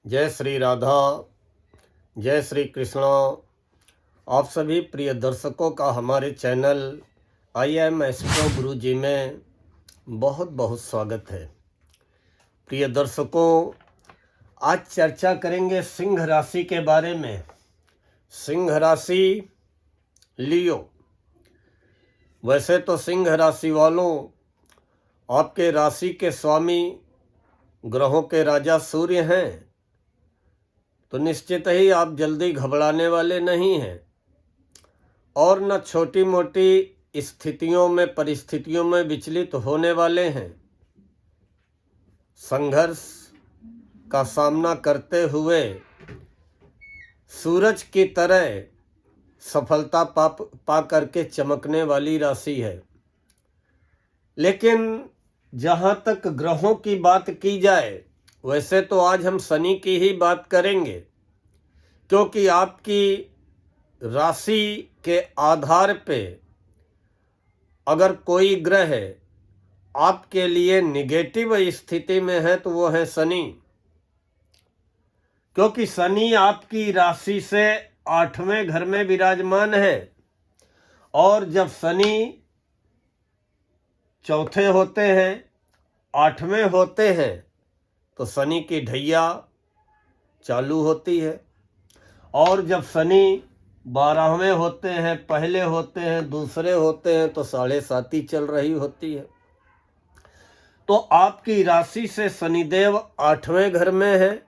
जय श्री राधा, जय श्री कृष्णा। आप सभी प्रिय दर्शकों का हमारे चैनल आई एम एस्ट्रो गुरु जी में बहुत बहुत स्वागत है। प्रिय दर्शकों, आज चर्चा करेंगे सिंह राशि के बारे में। सिंह राशि लियो। वैसे तो सिंह राशि वालों, आपके राशि के स्वामी ग्रहों के राजा सूर्य हैं, तो निश्चित ही आप जल्दी घबराने वाले नहीं हैं और न छोटी मोटी स्थितियों में परिस्थितियों में विचलित होने वाले हैं। संघर्ष का सामना करते हुए सूरज की तरह सफलता पा करके चमकने वाली राशि है। लेकिन जहाँ तक ग्रहों की बात की जाए, वैसे तो आज हम शनि की ही बात करेंगे, क्योंकि आपकी राशि के आधार पे अगर कोई ग्रह आपके लिए निगेटिव स्थिति में है तो वो है शनि। क्योंकि शनि आपकी राशि से 8वें घर में विराजमान है, और जब शनि चौथे होते हैं, 8वें होते हैं, तो शनि की ढैया चालू होती है। और जब शनि 12वें होते हैं, पहले होते हैं, दूसरे होते हैं, तो 7.5 चल रही होती है। तो आपकी राशि से शनिदेव 8वें घर में है।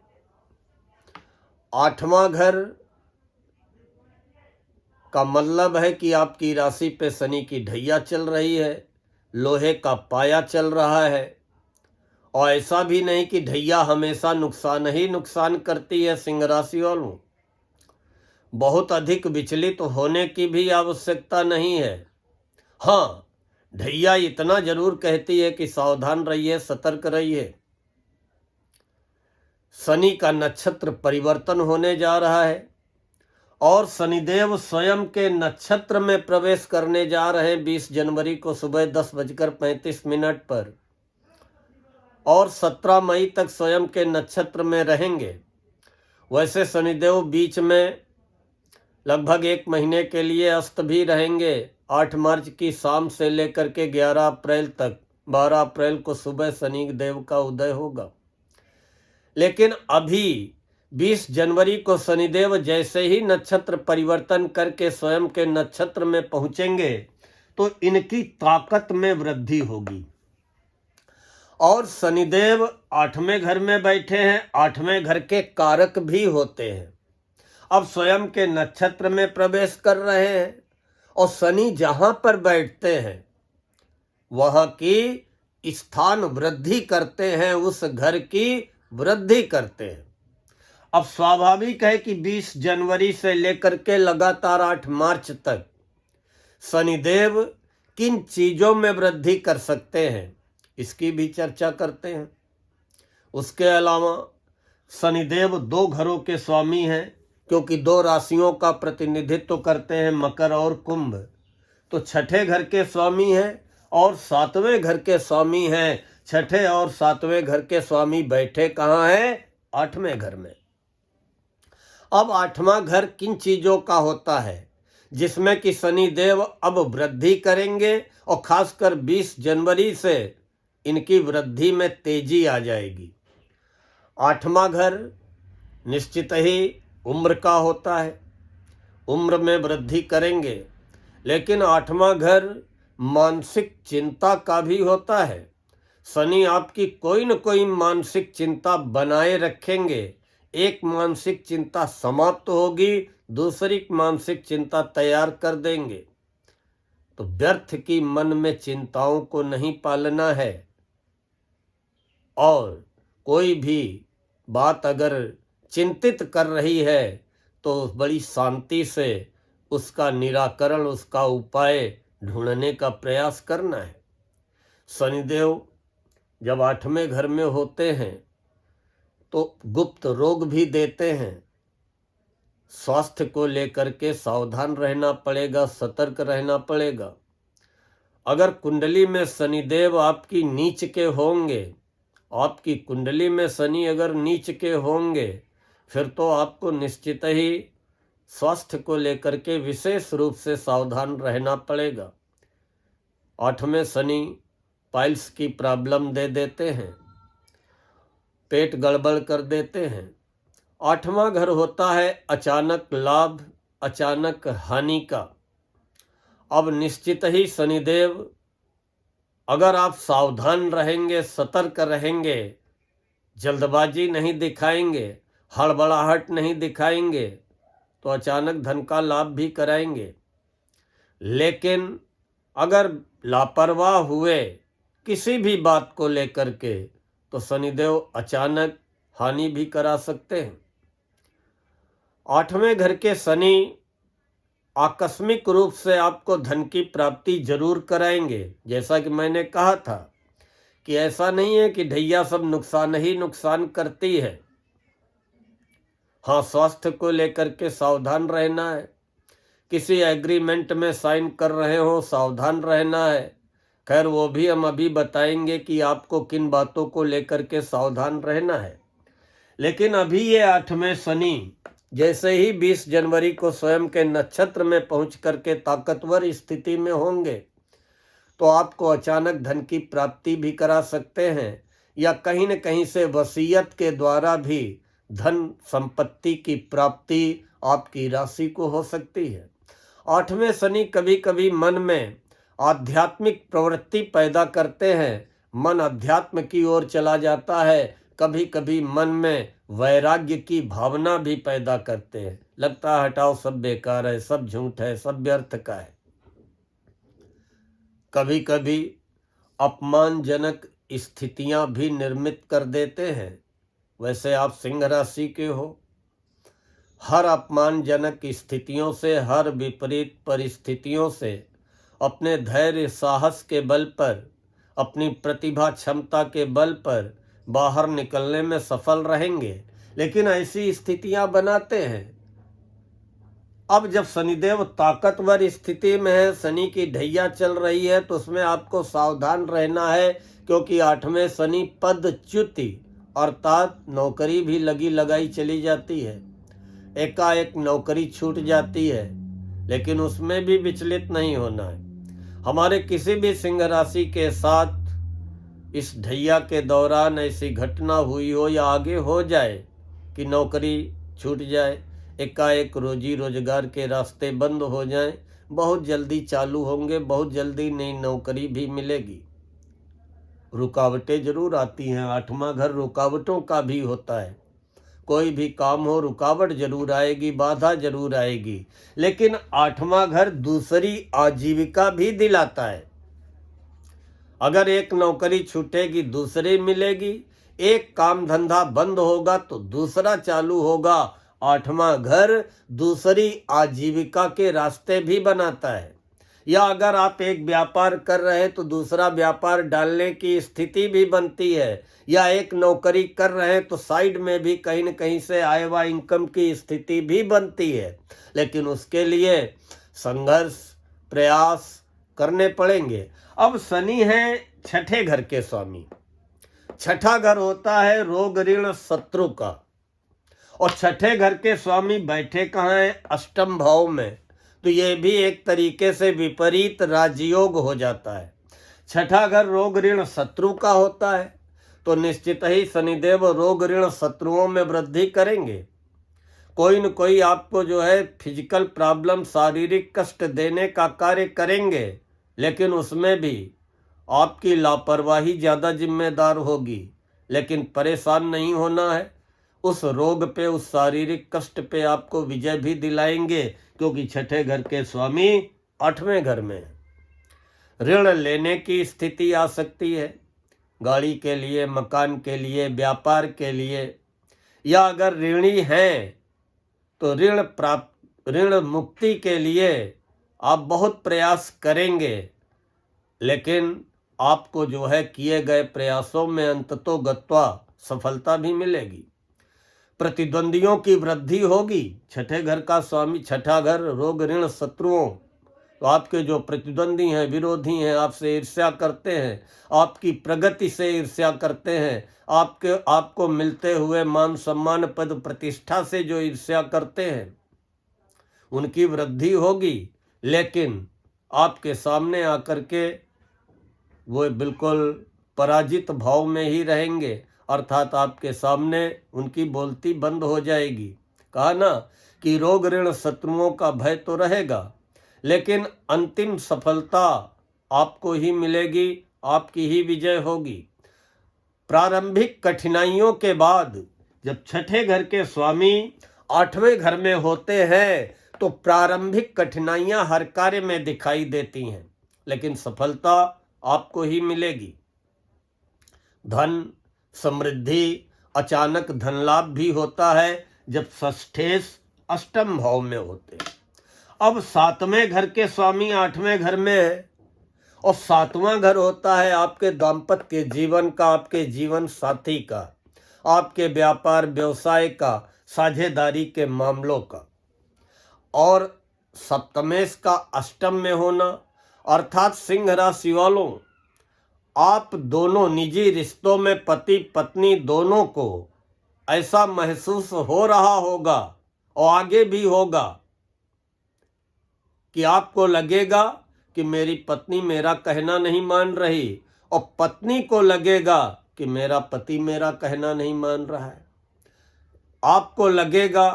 8वां घर का मतलब है कि आपकी राशि पे शनि की ढैया चल रही है, लोहे का पाया चल रहा है। और ऐसा भी नहीं कि ढैया हमेशा नुकसान ही नुकसान करती है। सिंह राशि वालों, बहुत अधिक विचलित होने की भी आवश्यकता नहीं है। हाँ, ढैया इतना जरूर कहती है कि सावधान रहिए, सतर्क रहिए। शनि का नक्षत्र परिवर्तन होने जा रहा है और शनिदेव स्वयं के नक्षत्र में प्रवेश करने जा रहे हैं 20 जनवरी को सुबह 10:35 पर, और 17 मई तक स्वयं के नक्षत्र में रहेंगे। वैसे शनिदेव बीच में लगभग 1 महीने के लिए अस्त भी रहेंगे। 8 मार्च की शाम से लेकर के 11 अप्रैल तक, 12 अप्रैल को सुबह शनिदेव का उदय होगा। लेकिन अभी 20 जनवरी को शनिदेव जैसे ही नक्षत्र परिवर्तन करके स्वयं के नक्षत्र में पहुंचेंगे तो इनकी ताकत में वृद्धि होगी। और शनिदेव 8वें घर में बैठे हैं, 8वें घर के कारक भी होते हैं। अब स्वयं के नक्षत्र में प्रवेश कर रहे हैं, और शनि जहां पर बैठते हैं वहां की स्थान वृद्धि करते हैं, उस घर की वृद्धि करते हैं। अब स्वाभाविक है कि 20 जनवरी से लेकर के लगातार 8 मार्च तक शनिदेव किन चीजों में वृद्धि कर सकते हैं, इसकी भी चर्चा करते हैं। उसके अलावा शनिदेव 2 घरों के स्वामी हैं, क्योंकि 2 राशियों का प्रतिनिधित्व करते हैं, मकर और कुंभ। तो 6ठे घर के स्वामी हैं और 7वें घर के स्वामी हैं। 6ठे और 7वें घर के स्वामी बैठे कहाँ हैं? 8वें घर में। अब 8वां घर किन चीजों का होता है, जिसमें कि शनिदेव अब वृद्धि करेंगे, और खासकर 20 जनवरी से इनकी वृद्धि में तेजी आ जाएगी। 8वां घर निश्चित ही उम्र का होता है, उम्र में वृद्धि करेंगे। लेकिन 8वां घर मानसिक चिंता का भी होता है। शनि आपकी कोई न कोई मानसिक चिंता बनाए रखेंगे। एक मानसिक चिंता समाप्त होगी, दूसरी मानसिक चिंता तैयार कर देंगे। तो व्यर्थ की मन में चिंताओं को नहीं पालना है, और कोई भी बात अगर चिंतित कर रही है तो बड़ी शांति से उसका निराकरण, उसका उपाय ढूंढने का प्रयास करना है। शनिदेव जब 8वें घर में होते हैं तो गुप्त रोग भी देते हैं। स्वास्थ्य को लेकर के सावधान रहना पड़ेगा, सतर्क रहना पड़ेगा। अगर कुंडली में शनिदेव आपकी नीच के होंगे, आपकी कुंडली में शनि अगर नीच के होंगे फिर तो आपको निश्चित ही स्वास्थ्य को लेकर के विशेष रूप से सावधान रहना पड़ेगा। 8वें शनि पाइल्स की प्रॉब्लम दे देते हैं, पेट गड़बड़ कर देते हैं। 8वां घर होता है अचानक लाभ, अचानक हानि का। अब निश्चित ही शनिदेव, अगर आप सावधान रहेंगे, सतर्क रहेंगे, जल्दबाजी नहीं दिखाएंगे, हड़बड़ाहट नहीं दिखाएंगे, तो अचानक धन का लाभ भी कराएंगे। लेकिन अगर लापरवाह हुए किसी भी बात को लेकर के, तो शनिदेव अचानक हानि भी करा सकते हैं। 8वें घर के शनि आकस्मिक रूप से आपको धन की प्राप्ति जरूर कराएंगे। जैसा कि मैंने कहा था कि ऐसा नहीं है कि ढैया सब नुकसान ही नुकसान करती है। हाँ, स्वास्थ्य को लेकर के सावधान रहना है। किसी एग्रीमेंट में साइन कर रहे हो, सावधान रहना है। खैर, वो भी हम अभी बताएंगे कि आपको किन बातों को लेकर के सावधान रहना है। लेकिन अभी ये 8वें शनि जैसे ही 20 जनवरी को स्वयं के नक्षत्र में पहुंच करके ताकतवर स्थिति में होंगे, तो आपको अचानक धन की प्राप्ति भी करा सकते हैं, या कहीं न कहीं से वसीयत के द्वारा भी धन संपत्ति की प्राप्ति आपकी राशि को हो सकती है। 8वें शनि कभी कभी मन में आध्यात्मिक प्रवृत्ति पैदा करते हैं, मन अध्यात्म की ओर चला जाता है। कभी कभी मन में वैराग्य की भावना भी पैदा करते हैं, लगता है हटाओ सब बेकार है, सब झूठ है, सब व्यर्थ का है। कभी कभी अपमानजनक स्थितियां भी निर्मित कर देते हैं। वैसे आप सिंह राशि के हो, हर अपमानजनक स्थितियों से, हर विपरीत परिस्थितियों से अपने धैर्य साहस के बल पर, अपनी प्रतिभा क्षमता के बल पर बाहर निकलने में सफल रहेंगे। लेकिन ऐसी स्थितियां बनाते हैं। अब जब शनिदेव ताकतवर स्थिति में है, शनि की ढैया चल रही है, तो उसमें आपको सावधान रहना है, क्योंकि 8वें शनि पदच्युति अर्थात नौकरी भी लगी लगाई चली जाती है। एकाएक नौकरी छूट जाती है, लेकिन उसमें भी विचलित नहीं होना है। हमारे किसी भी सिंह राशि के साथ इस ढैया के दौरान ऐसी घटना हुई हो या आगे हो जाए कि नौकरी छूट जाए, एकाएक रोजी रोजगार के रास्ते बंद हो जाएं, बहुत जल्दी चालू होंगे, बहुत जल्दी नई नौकरी भी मिलेगी। रुकावटें जरूर आती हैं, 8वां घर रुकावटों का भी होता है। कोई भी काम हो, रुकावट जरूर आएगी, बाधा जरूर आएगी। लेकिन 8वां घर दूसरी आजीविका भी दिलाता है। अगर एक नौकरी छूटेगी दूसरी मिलेगी, एक काम धंधा बंद होगा तो दूसरा चालू होगा। 8वां घर दूसरी आजीविका के रास्ते भी बनाता है। या अगर आप एक व्यापार कर रहे हैं तो दूसरा व्यापार डालने की स्थिति भी बनती है, या एक नौकरी कर रहे हैं तो साइड में भी कहीं न कहीं से आय व इनकम की स्थिति भी बनती है। लेकिन उसके लिए संघर्ष प्रयास करने पड़ेंगे। अब शनि है 6ठे घर के स्वामी। 6ठा घर होता है रोग ऋण शत्रु का, और 6ठे घर के स्वामी बैठे कहाँ हैं? अष्टम भाव में। तो ये भी एक तरीके से विपरीत राजयोग हो जाता है। 6ठा घर रोग ऋण शत्रु का होता है, तो निश्चित ही शनिदेव रोग ऋण शत्रुओं में वृद्धि करेंगे। कोई न कोई आपको जो है फिजिकल प्रॉब्लम, शारीरिक कष्ट देने का कार्य करेंगे, लेकिन उसमें भी आपकी लापरवाही ज़्यादा जिम्मेदार होगी। लेकिन परेशान नहीं होना है, उस रोग पे, उस शारीरिक कष्ट पे आपको विजय भी दिलाएंगे, क्योंकि 6ठे घर के स्वामी 8वें घर में है। ऋण लेने की स्थिति आ सकती है, गाड़ी के लिए, मकान के लिए, व्यापार के लिए, या अगर ऋणी हैं तो ऋण मुक्ति के लिए आप बहुत प्रयास करेंगे, लेकिन आपको जो है किए गए प्रयासों में अंततो गत्वा सफलता भी मिलेगी। प्रतिद्वंदियों की वृद्धि होगी। 6ठे घर का स्वामी, 6ठा घर रोग ऋण शत्रुओं तो आपके जो प्रतिद्वंदी हैं, विरोधी हैं, आपसे ईर्ष्या करते हैं, आपकी प्रगति से ईर्ष्या करते हैं, आपको मिलते हुए मान सम्मान पद प्रतिष्ठा से जो ईर्ष्या करते हैं, उनकी वृद्धि होगी, लेकिन आपके सामने आकर के वो बिल्कुल पराजित भाव में ही रहेंगे, अर्थात आपके सामने उनकी बोलती बंद हो जाएगी। कहा ना कि रोग ऋण शत्रुओं का भय तो रहेगा, लेकिन अंतिम सफलता आपको ही मिलेगी, आपकी ही विजय होगी। प्रारंभिक कठिनाइयों के बाद जब छठे घर के स्वामी 8वें घर में होते हैं तो प्रारंभिक कठिनाइयां हर कार्य में दिखाई देती हैं, लेकिन सफलता आपको ही मिलेगी। धन समृद्धि, अचानक धन लाभ भी होता है जब षष्ठेश अष्टम भाव में होते हैं। अब 7वें घर के स्वामी 8वें घर में है और 7वां घर होता है आपके दाम्पत्य जीवन का, आपके जीवन साथी का, आपके व्यापार व्यवसाय का, साझेदारी के मामलों का। और सप्तमेश का अष्टम में होना, अर्थात सिंह राशि वालों, आप दोनों निजी रिश्तों में पति पत्नी दोनों को ऐसा महसूस हो रहा होगा और आगे भी होगा कि आपको लगेगा कि मेरी पत्नी मेरा कहना नहीं मान रही और पत्नी को लगेगा कि मेरा पति मेरा कहना नहीं मान रहा है। आपको लगेगा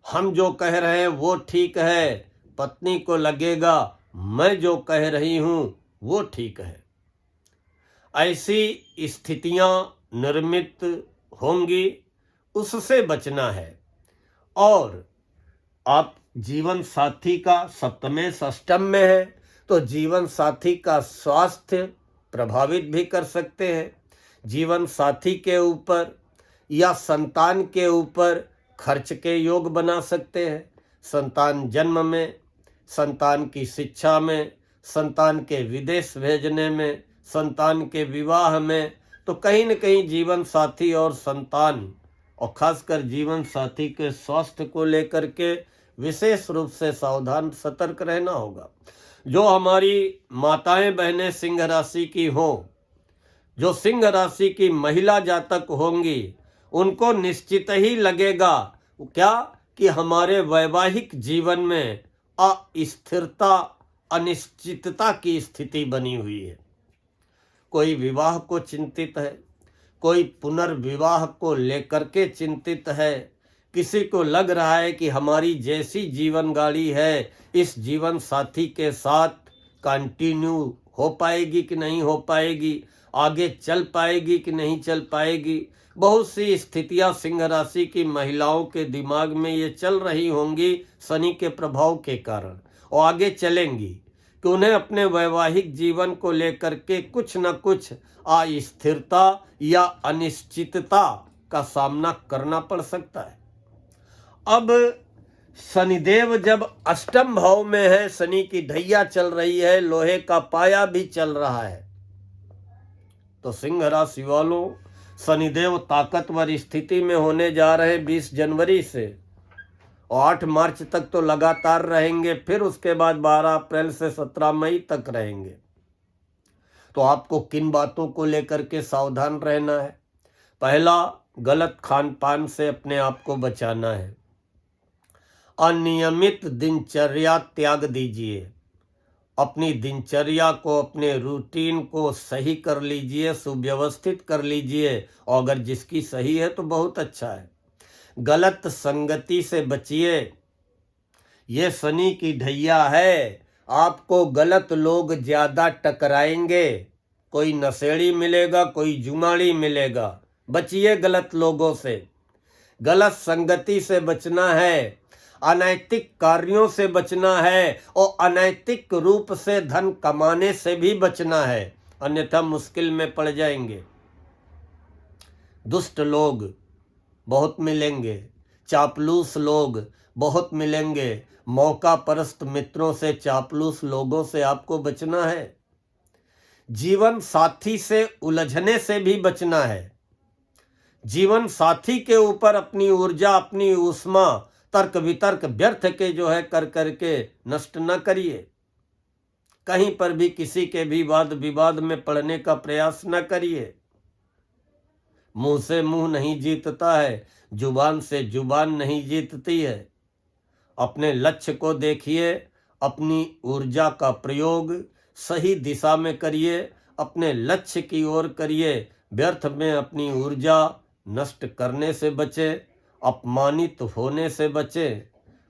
हम जो कह रहे हैं वो ठीक है, पत्नी को लगेगा मैं जो कह रही हूं वो ठीक है। ऐसी स्थितियां निर्मित होंगी, उससे बचना है। और आप जीवन साथी का सप्तमें अष्टम में है तो जीवन साथी का स्वास्थ्य प्रभावित भी कर सकते हैं। जीवन साथी के ऊपर या संतान के ऊपर खर्च के योग बना सकते हैं। संतान जन्म में, संतान की शिक्षा में, संतान के विदेश भेजने में, संतान के विवाह में, तो कहीं न कहीं जीवन साथी और संतान और खासकर जीवन साथी के स्वास्थ्य को लेकर के विशेष रूप से सावधान सतर्क रहना होगा। जो हमारी माताएं बहनें सिंह राशि की हों, जो सिंह राशि की महिला जातक होंगी, उनको निश्चित ही लगेगा क्या कि हमारे वैवाहिक जीवन में अस्थिरता, अनिश्चितता की स्थिति बनी हुई है। कोई विवाह को चिंतित है, कोई पुनर्विवाह को लेकर के चिंतित है, किसी को लग रहा है कि हमारी जैसी जीवन गाड़ी है इस जीवन साथी के साथ कंटिन्यू हो पाएगी कि नहीं हो पाएगी, आगे चल पाएगी कि नहीं चल पाएगी। बहुत सी स्थितियां सिंह राशि की महिलाओं के दिमाग में ये चल रही होंगी शनि के प्रभाव के कारण, और आगे चलेंगी कि उन्हें अपने वैवाहिक जीवन को लेकर के कुछ न कुछ अस्थिरता या अनिश्चितता का सामना करना पड़ सकता है। अब शनिदेव जब अष्टम भाव में है, शनि की ढैया चल रही है, लोहे का पाया भी चल रहा है, तो सिंह राशि वालों शनिदेव ताकतवर स्थिति में होने जा रहे 20 जनवरी से और 8 मार्च तक तो लगातार रहेंगे, फिर उसके बाद 12 अप्रैल से 17 मई तक रहेंगे। तो आपको किन बातों को लेकर के सावधान रहना है? पहला, गलत खान पान से अपने आप को बचाना है। अनियमित दिनचर्या त्याग दीजिए। अपनी दिनचर्या को, अपने रूटीन को सही कर लीजिए, सुव्यवस्थित कर लीजिए, और अगर जिसकी सही है तो बहुत अच्छा है। गलत संगति से बचिए। ये शनि की ढैया है, आपको गलत लोग ज्यादा टकराएंगे। कोई नशेड़ी मिलेगा, कोई जुगाड़ी मिलेगा, बचिए गलत लोगों से। गलत संगति से बचना है, अनैतिक कार्यों से बचना है और अनैतिक रूप से धन कमाने से भी बचना है, अन्यथा मुश्किल में पड़ जाएंगे। दुष्ट लोग बहुत मिलेंगे, चापलूस लोग बहुत मिलेंगे, मौका परस्त मित्रों से, चापलूस लोगों से आपको बचना है। जीवन साथी से उलझने से भी बचना है। जीवन साथी के ऊपर अपनी ऊर्जा, अपनी ऊष्मा, तर्क वितर्क व्यर्थ के जो है कर करके नष्ट न करिए। कहीं पर भी किसी के भी वाद विवाद में पड़ने का प्रयास न करिए। मुंह से मुंह नहीं जीतता है, जुबान से जुबान नहीं जीतती है। अपने लक्ष्य को देखिए, अपनी ऊर्जा का प्रयोग सही दिशा में करिए, अपने लक्ष्य की ओर करिए। व्यर्थ में अपनी ऊर्जा नष्ट करने से बचे, अपमानित होने से बचे।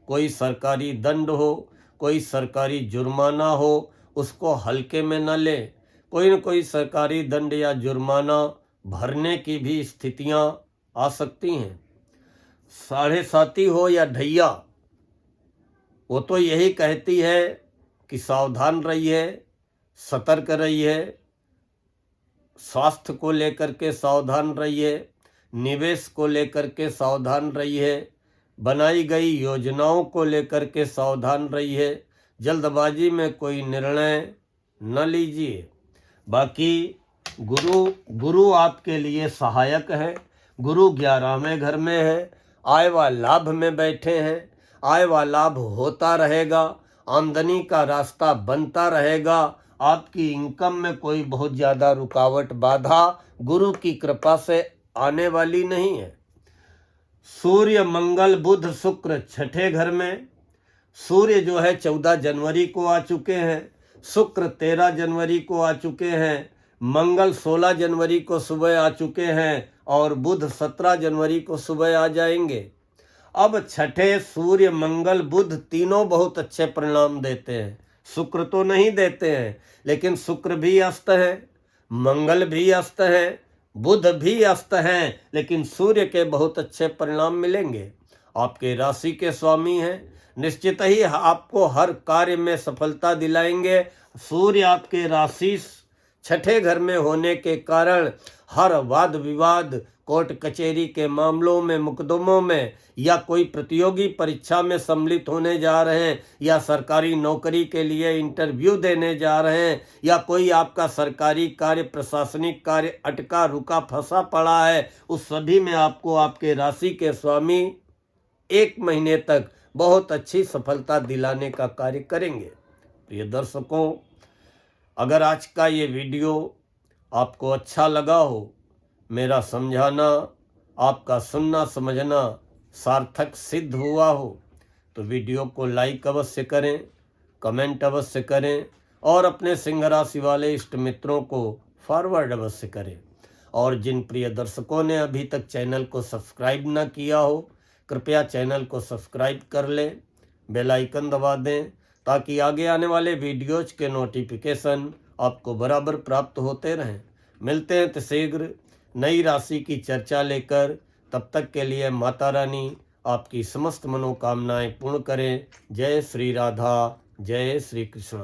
कोई सरकारी दंड हो, कोई सरकारी जुर्माना हो, उसको हल्के में न ले। कोई न कोई सरकारी दंड या जुर्माना भरने की भी स्थितियां आ सकती हैं। साढ़े साती हो या ढैया, वो तो यही कहती है कि सावधान रहिए, सतर्क रहिए, स्वास्थ्य को लेकर के सावधान रहिए, निवेश को लेकर के सावधान रहिए, बनाई गई योजनाओं को लेकर के सावधान रहिए। जल्दबाजी में कोई निर्णय न लीजिए। बाकी गुरु आपके लिए सहायक है। गुरु 11वें घर में है, आय व लाभ में बैठे हैं। आय व लाभ होता रहेगा, आमदनी का रास्ता बनता रहेगा। आपकी इनकम में कोई बहुत ज़्यादा रुकावट बाधा गुरु की कृपा से आने वाली नहीं है। सूर्य मंगल बुध शुक्र छठे घर में। सूर्य जो है 14 जनवरी को आ चुके हैं, शुक्र 13 जनवरी को आ चुके हैं, मंगल 16 जनवरी को सुबह आ चुके हैं और बुध 17 जनवरी को सुबह आ जाएंगे। अब छठे सूर्य मंगल बुध तीनों बहुत अच्छे परिणाम देते हैं। शुक्र तो नहीं देते हैं, लेकिन शुक्र भी अस्त है, मंगल भी अस्त है, बुध भी अस्त हैं, लेकिन सूर्य के बहुत अच्छे परिणाम मिलेंगे। आपके राशि के स्वामी हैं, निश्चित ही आपको हर कार्य में सफलता दिलाएंगे। सूर्य आपके राशि छठे घर में होने के कारण हर वाद विवाद, कोर्ट कचहरी के मामलों में, मुकदमों में, या कोई प्रतियोगी परीक्षा में सम्मिलित होने जा रहे हैं, या सरकारी नौकरी के लिए इंटरव्यू देने जा रहे हैं, या कोई आपका सरकारी कार्य, प्रशासनिक कार्य अटका रुका फंसा पड़ा है, उस सभी में आपको आपके राशि के स्वामी 1 महीने तक बहुत अच्छी सफलता दिलाने का कार्य करेंगे। प्रिय दर्शकों, अगर आज का ये वीडियो आपको अच्छा लगा हो, मेरा समझाना, आपका सुनना समझना सार्थक सिद्ध हुआ हो, तो वीडियो को लाइक अवश्य करें, कमेंट अवश्य करें और अपने सिंह राशि वाले इष्ट मित्रों को फॉरवर्ड अवश्य करें। और जिन प्रिय दर्शकों ने अभी तक चैनल को सब्सक्राइब न किया हो, कृपया चैनल को सब्सक्राइब कर लें, बेल आइकन दबा दें, ताकि आगे आने वाले वीडियोज के नोटिफिकेशन आपको बराबर प्राप्त होते रहें। मिलते हैं तो शीघ्र नई राशि की चर्चा लेकर। तब तक के लिए माता रानी आपकी समस्त मनोकामनाएं पूर्ण करें। जय श्री राधा, जय श्री कृष्ण।